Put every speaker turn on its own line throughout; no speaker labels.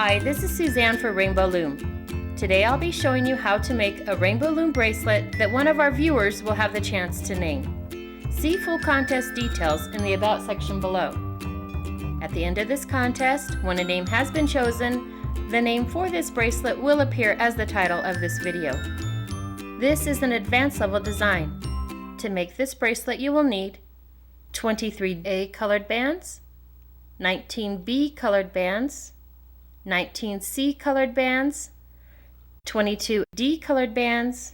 Hi, this is Suzanne for Rainbow Loom. Today I'll be showing you how to make a Rainbow Loom bracelet that one of our viewers will have the chance to name. See full contest details in the About section below. At the end of this contest, when a name has been chosen, the name for this bracelet will appear as the title of this video. This is an advanced level design. To make this bracelet you will need 23A colored bands, 19B colored bands, 19C colored bands, 22D colored bands,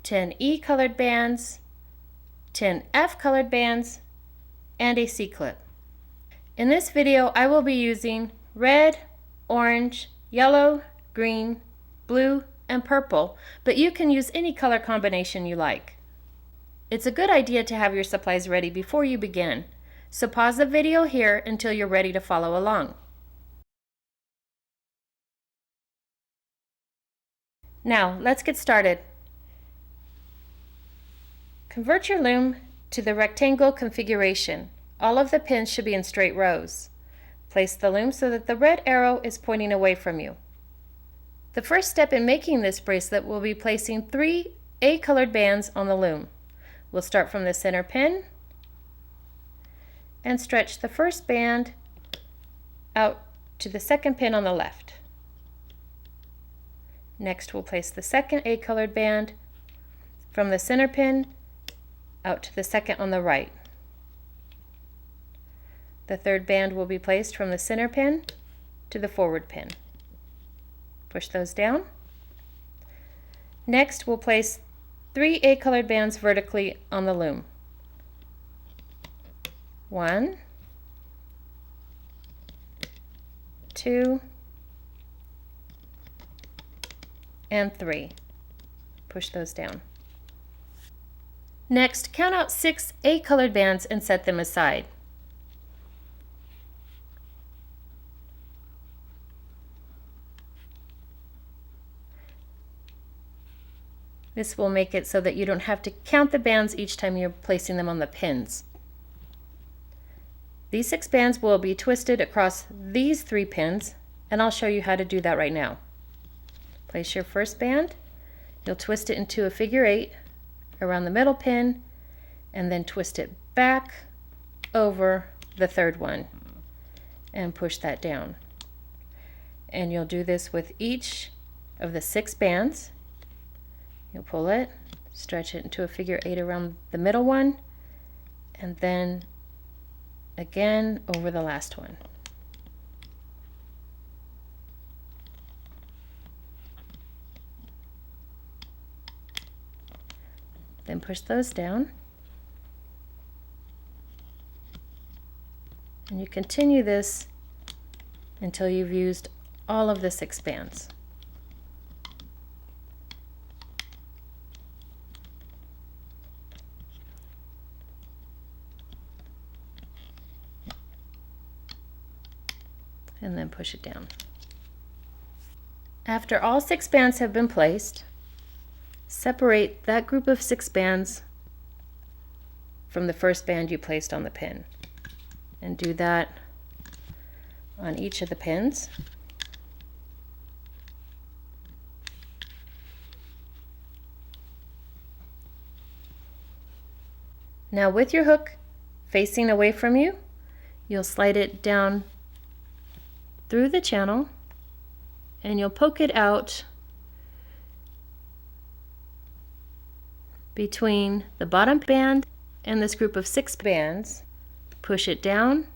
10E colored bands, 10F colored bands, and a C-clip. In this video I will be using red, orange, yellow, green, blue, and purple, but you can use any color combination you like. It's a good idea to have your supplies ready before you begin, so pause the video here until you're ready to follow along. Now, let's get started. Convert your loom to the rectangle configuration. All of the pins should be in straight rows. Place the loom so that the red arrow is pointing away from you. The first step in making this bracelet will be placing 3 A-colored bands on the loom. We'll start from the center pin and stretch the first band out to the second pin on the left. Next, we'll place the second A-colored band from the center pin out to the second on the right. The third band will be placed from the center pin to the forward pin. Push those down. Next, we'll place 3 A-colored bands vertically on the loom. 1, 2, and 3. Push those down. Next, count out 6 A-colored bands and set them aside. This will make it so that you don't have to count the bands each time you're placing them on the pins. These 6 bands will be twisted across these 3 pins, and I'll show you how to do that right now. Place your first band, you'll twist it into a figure 8 around the middle pin, and then twist it back over the third one and push that down. And you'll do this with each of the 6 bands. You'll pull it, stretch it into a figure 8 around the middle one, and then again over the last one. Then push those down, and you continue this until you've used all of the 6 bands. And then push it down. After all 6 bands have been placed, separate that group of 6 bands from the first band you placed on the pin, and do that on each of the pins. Now, with your hook facing away from you, you'll slide it down through the channel and you'll poke it out between the bottom band and this group of 6 bands. Push it down,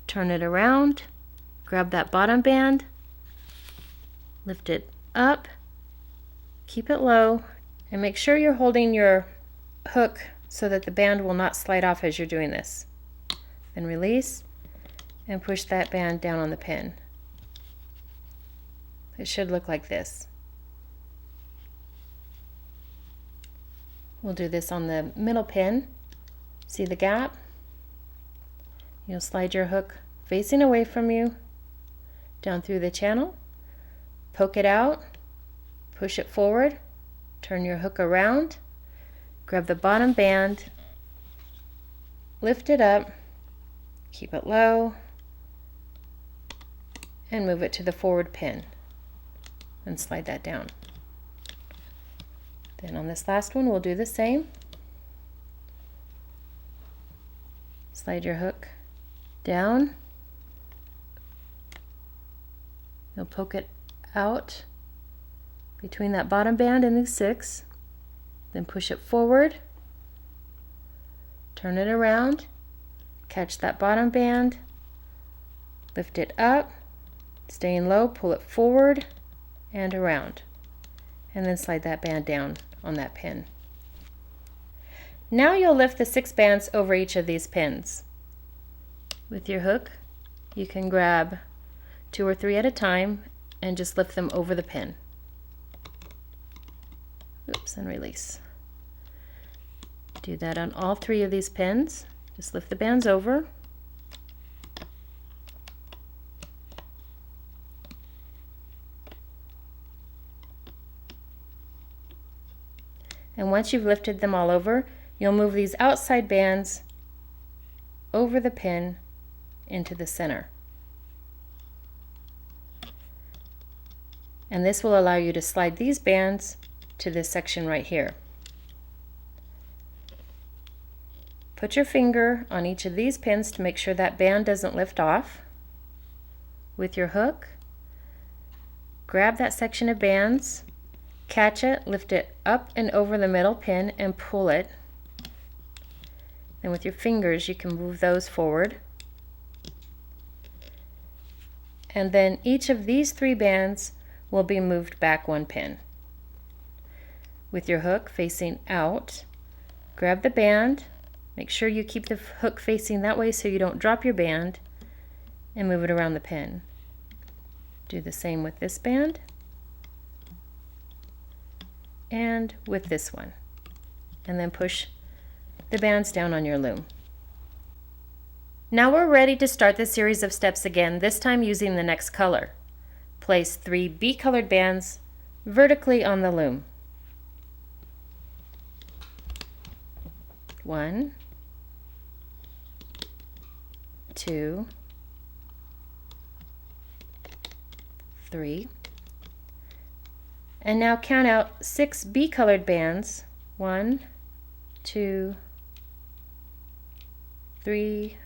turn it around, grab that bottom band, lift it up, keep it low, and make sure you're holding your hook so that the band will not slide off as you're doing this. Then release and push that band down on the pin. It should look like this. We'll do this on the middle pin. See the gap? You'll slide your hook facing away from you down through the channel, poke it out, push it forward, turn your hook around, grab the bottom band, lift it up, keep it low, and move it to the forward pin and slide that down. Then on this last one we'll do the same. Slide your hook down. You'll poke it out between that bottom band and the 6, then push it forward, turn it around, catch that bottom band, lift it up, staying low, pull it forward and around, and then slide that band down on that pin. Now you'll lift the 6 bands over each of these pins. With your hook, you can grab 2 or 3 at a time and just lift them over the pin. Oops, and release. Do that on all 3 of these pins. Just lift the bands over. And once you've lifted them all over, you'll move these outside bands over the pin into the center. And this will allow you to slide these bands to this section right here. Put your finger on each of these pins to make sure that band doesn't lift off. With your hook, grab that section of bands, catch it, lift it up and over the middle pin and pull it. Then with your fingers you can move those forward. And then each of these 3 bands will be moved back 1 pin. With your hook facing out, grab the band, make sure you keep the hook facing that way so you don't drop your band, and move it around the pin. Do the same with this band and with this one, and then push the bands down on your loom. Now we're ready to start the series of steps again, this time using the next color. Place 3 B-colored bands vertically on the loom. 1, 2, 3. And now count out 6 B-colored bands. 1, 2, 3,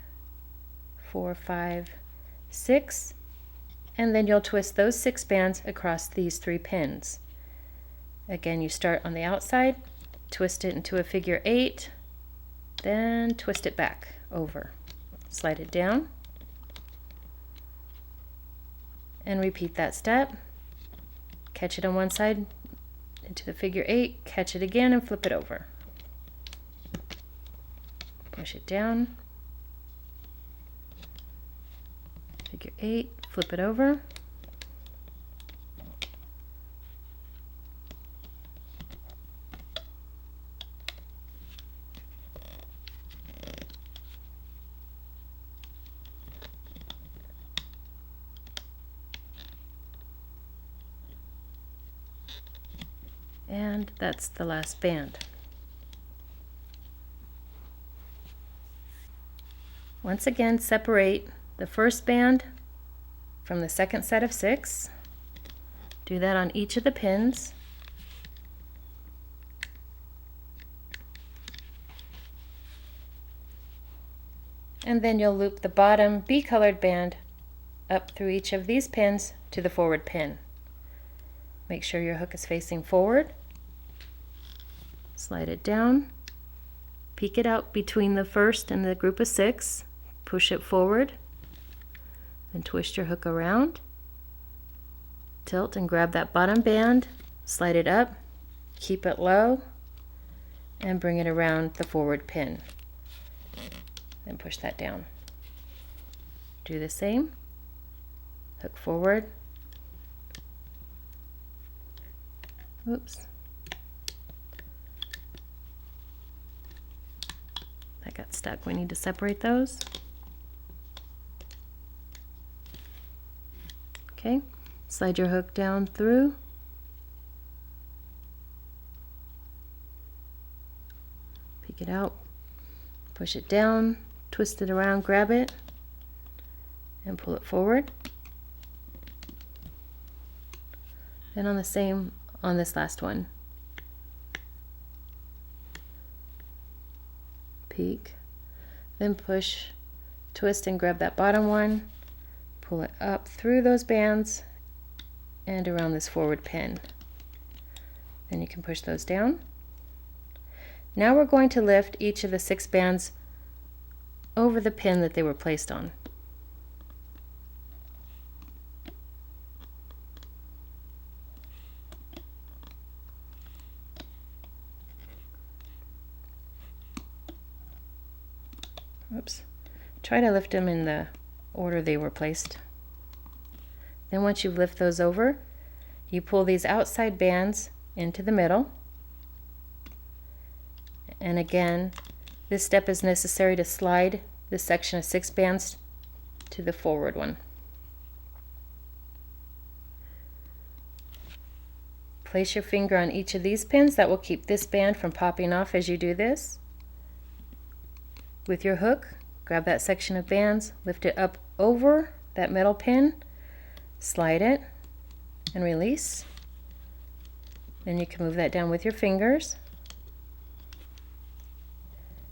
4, 5, 6. And then you'll twist those 6 bands across these 3 pins. Again, you start on the outside, twist it into a figure 8, then twist it back over. Slide it down, and repeat that step. Catch it on one side into the figure 8, catch it again and flip it over. Push it down, figure 8, flip it over, and that's the last band. Once again, separate the first band from the second set of 6. Do that on each of the pins. And then you'll loop the bottom B-colored band up through each of these pins to the forward pin. Make sure your hook is facing forward. Slide it down. Peek it out between the first and the group of 6. Push it forward. Then twist your hook around. Tilt and grab that bottom band. Slide it up. Keep it low. And bring it around the forward pin. Then push that down. Do the same. Hook forward. Oops. That got stuck. We need to separate those. Okay. Slide your hook down through. Peek it out. Push it down. Twist it around. Grab it. And pull it forward. Then on the same on this last one. Peek, then push, twist and grab that bottom one, pull it up through those bands and around this forward pin. Then you can push those down. Now we're going to lift each of the 6 bands over the pin that they were placed on. Oops. Try to lift them in the order they were placed. Then once you lift those over, you pull these outside bands into the middle. And again, this step is necessary to slide this section of 6 bands to the forward one. Place your finger on each of these pins. That will keep this band from popping off as you do this. With your hook, grab that section of bands, lift it up over that middle pin, slide it, and release. Then you can move that down with your fingers.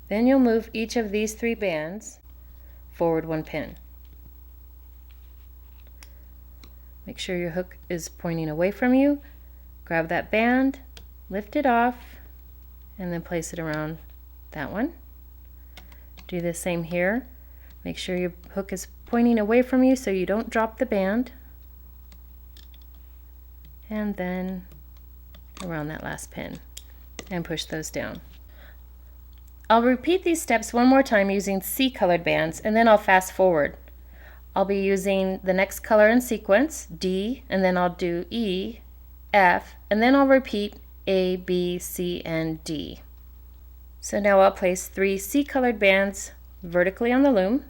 Then you'll move each of these 3 bands forward 1 pin. Make sure your hook is pointing away from you. Grab that band, lift it off, and then place it around that one. Do the same here. Make sure your hook is pointing away from you so you don't drop the band. And then around that last pin and push those down. I'll repeat these steps one more time using C colored bands, and then I'll fast forward. I'll be using the next color in sequence, D, and then I'll do E, F, and then I'll repeat A, B, C, and D. So now I'll place 3 C colored bands vertically on the loom.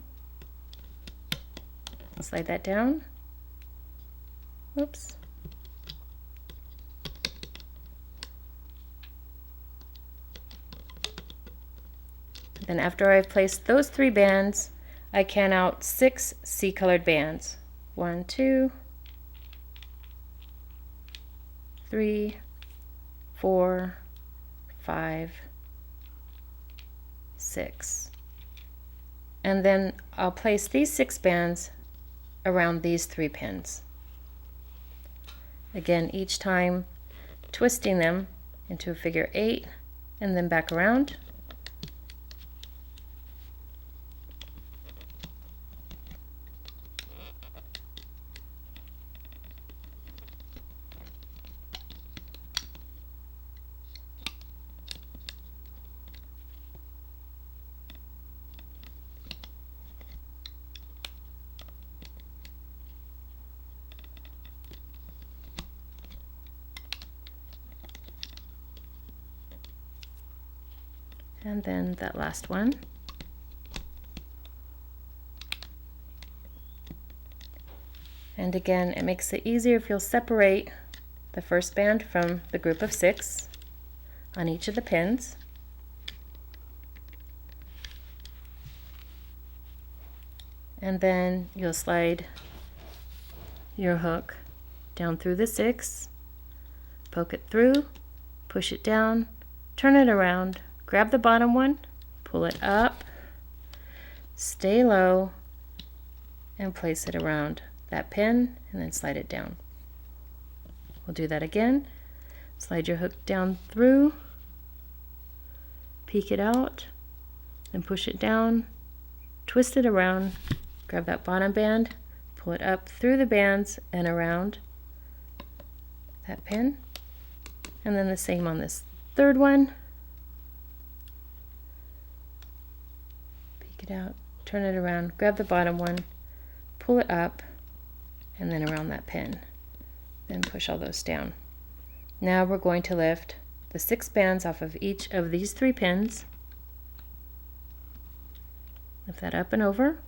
Slide that down. Oops. Then after I've placed those 3 bands, I can out 6 C colored bands. 1, 2, 3, 4, 5, 6. And then I'll place these 6 bands around these 3 pins. Again, each time twisting them into a figure 8 and then back around. And then that last one. And again, it makes it easier if you'll separate the first band from the group of 6 on each of the pins. And then you'll slide your hook down through the 6, poke it through, push it down, turn it around, grab the bottom one, pull it up, stay low, and place it around that pin, and then slide it down. We'll do that again. Slide your hook down through, peek it out, then push it down, twist it around, grab that bottom band, pull it up through the bands and around that pin, and then the same on this third one. It out, turn it around, grab the bottom one, pull it up, and then around that pin. Then push all those down. Now we're going to lift the 6 bands off of each of these 3 pins. Lift that up and over.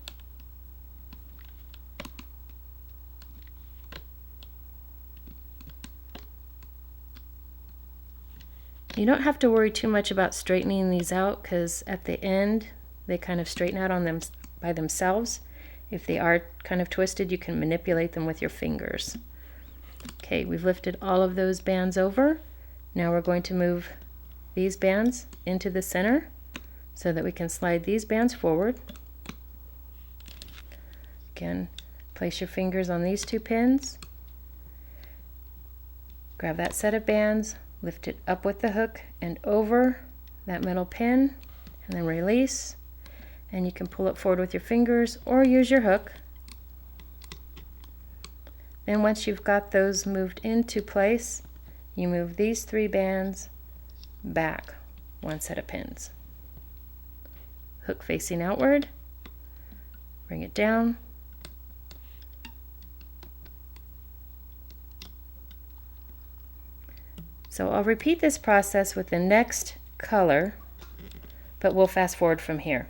You don't have to worry too much about straightening these out, because at the end they kind of straighten out on them by themselves. If they are kind of twisted, you can manipulate them with your fingers. Okay, we've lifted all of those bands over. Now we're going to move these bands into the center so that we can slide these bands forward. Again, place your fingers on these two pins. Grab that set of bands, lift it up with the hook and over that middle pin, and then release. And you can pull it forward with your fingers or use your hook. Then once you've got those moved into place, you move these three bands back one set of pins. Hook facing outward, bring it down, so I'll repeat this process with the next color, but we'll fast forward from here.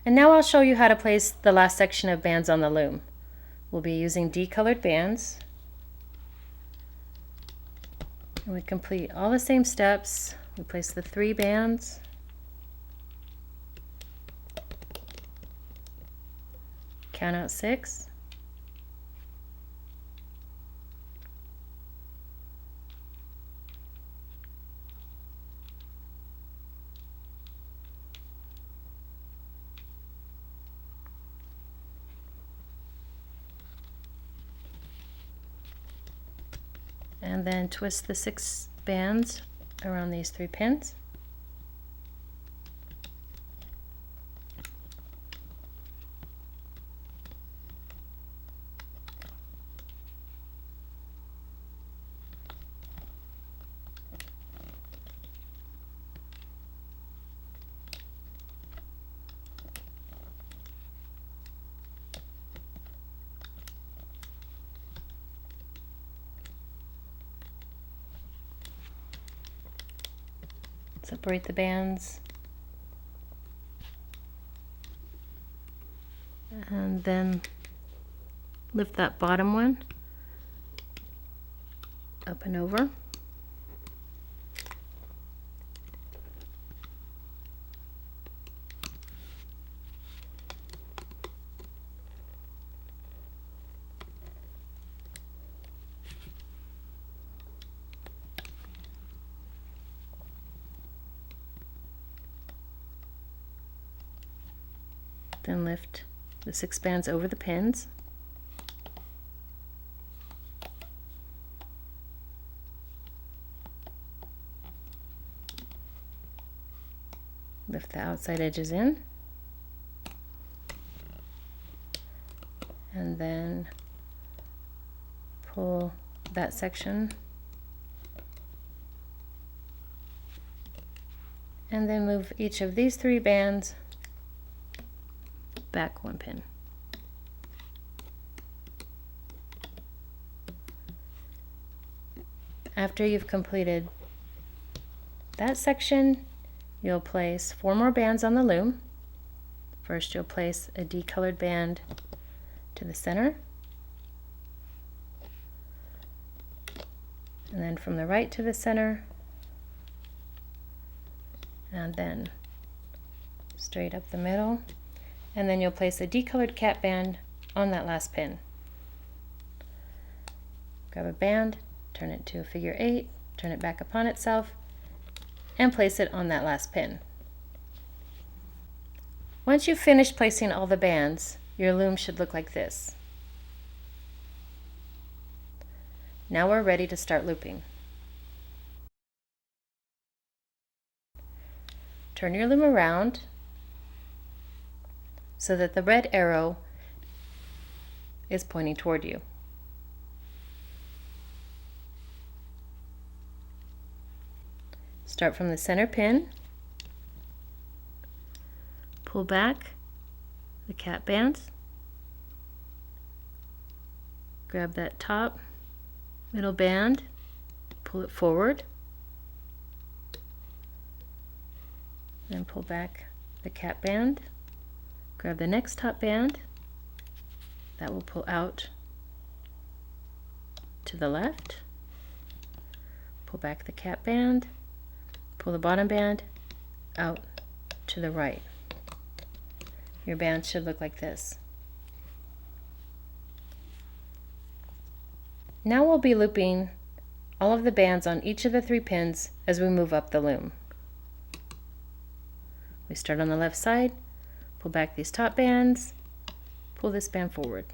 And now I'll show you how to place the last section of bands on the loom. We'll be using decolored bands. And we complete all the same steps. We place the 3 bands. Count out 6. And then twist the 6 bands around these 3 pins. Separate the bands, and then lift that bottom one up and over. Then lift the 6 bands over the pins. Lift the outside edges in. And then pull that section. And then move each of these 3 bands back 1 pin. After you've completed that section, you'll place 4 more bands on the loom. First, you'll place a decolored band to the center, and then from the right to the center, and then straight up the middle. And then you'll place a decolored cap band on that last pin. Grab a band, turn it to a figure 8, turn it back upon itself, and place it on that last pin. Once you've finished placing all the bands, your loom should look like this. Now we're ready to start looping. Turn your loom around so that the red arrow is pointing toward you. Start from the center pin, pull back the cap bands, grab that top middle band, pull it forward, then pull back the cap band, grab the next top band, that will pull out to the left, pull back the cap band, pull the bottom band out to the right. Your band should look like this. Now we'll be looping all of the bands on each of the 3 pins as we move up the loom. We start on the left side, pull back these top bands, pull this band forward.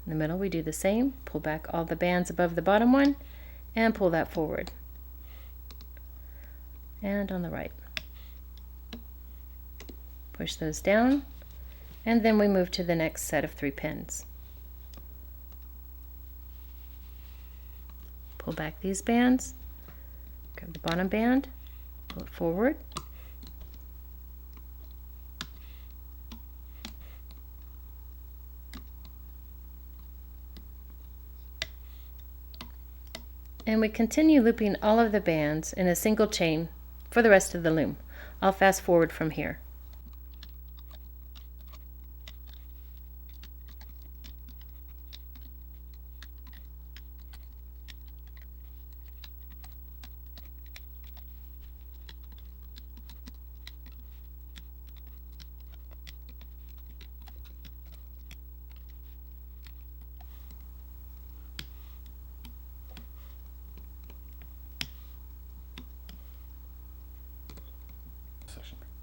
In the middle we do the same, pull back all the bands above the bottom one and pull that forward. And on the right. Push those down, and then we move to the next set of 3 pins. Pull back these bands, grab the bottom band, pull it forward, and we continue looping all of the bands in a single chain for the rest of the loom. I'll fast forward from here.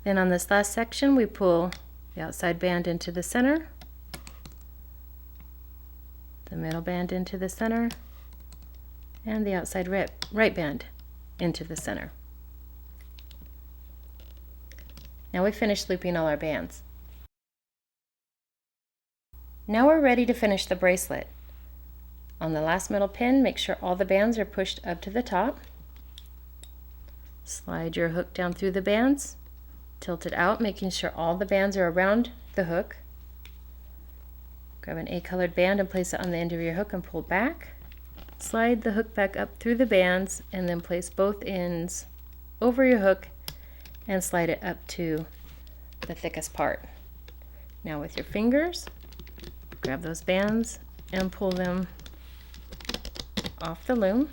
Then on this last section we pull the outside band into the center, the middle band into the center and the outside right band into the center. Now we've finished looping all our bands. Now we're ready to finish the bracelet. On the last middle pin, make sure all the bands are pushed up to the top. Slide your hook down through the bands, tilt it out, making sure all the bands are around the hook. Grab an A-colored band and place it on the end of your hook and pull back. Slide the hook back up through the bands and then place both ends over your hook and slide it up to the thickest part. Now with your fingers, grab those bands and pull them off the loom.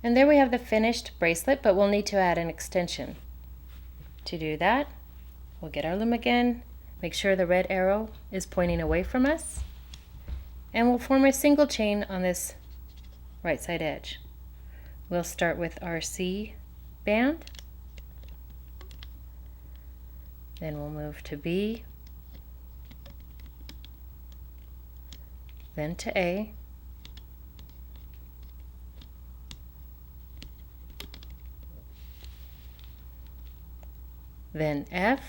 And there we have the finished bracelet, but we'll need to add an extension. To do that, we'll get our loom again, make sure the red arrow is pointing away from us, and we'll form a single chain on this right side edge. We'll start with our C band, then we'll move to B, then to A, then F,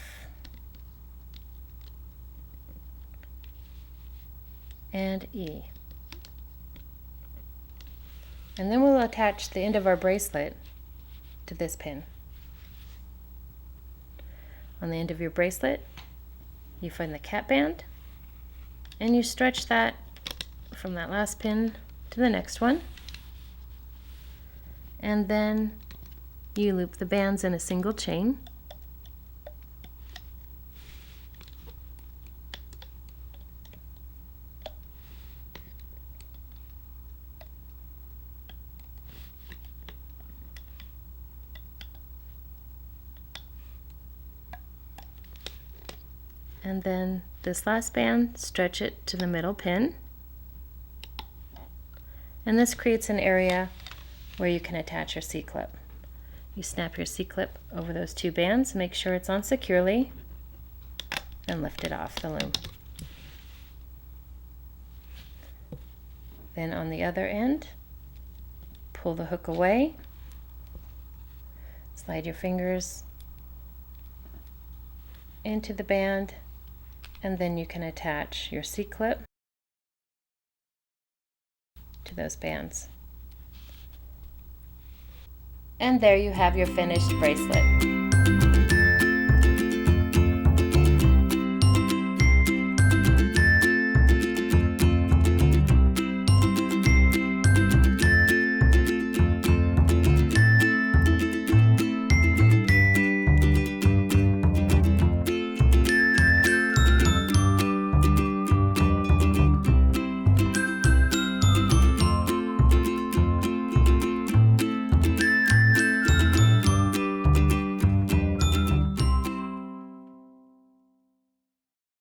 and E. And then we'll attach the end of our bracelet to this pin. On the end of your bracelet, you find the cap band, and you stretch that from that last pin to the next one, and then you loop the bands in a single chain. And then this last band, stretch it to the middle pin. And this creates an area where you can attach your C-clip. You snap your C-clip over those two bands, make sure it's on securely, and lift it off the loom. Then on the other end, pull the hook away, slide your fingers into the band, and then you can attach your C-clip to those bands. And there you have your finished bracelet.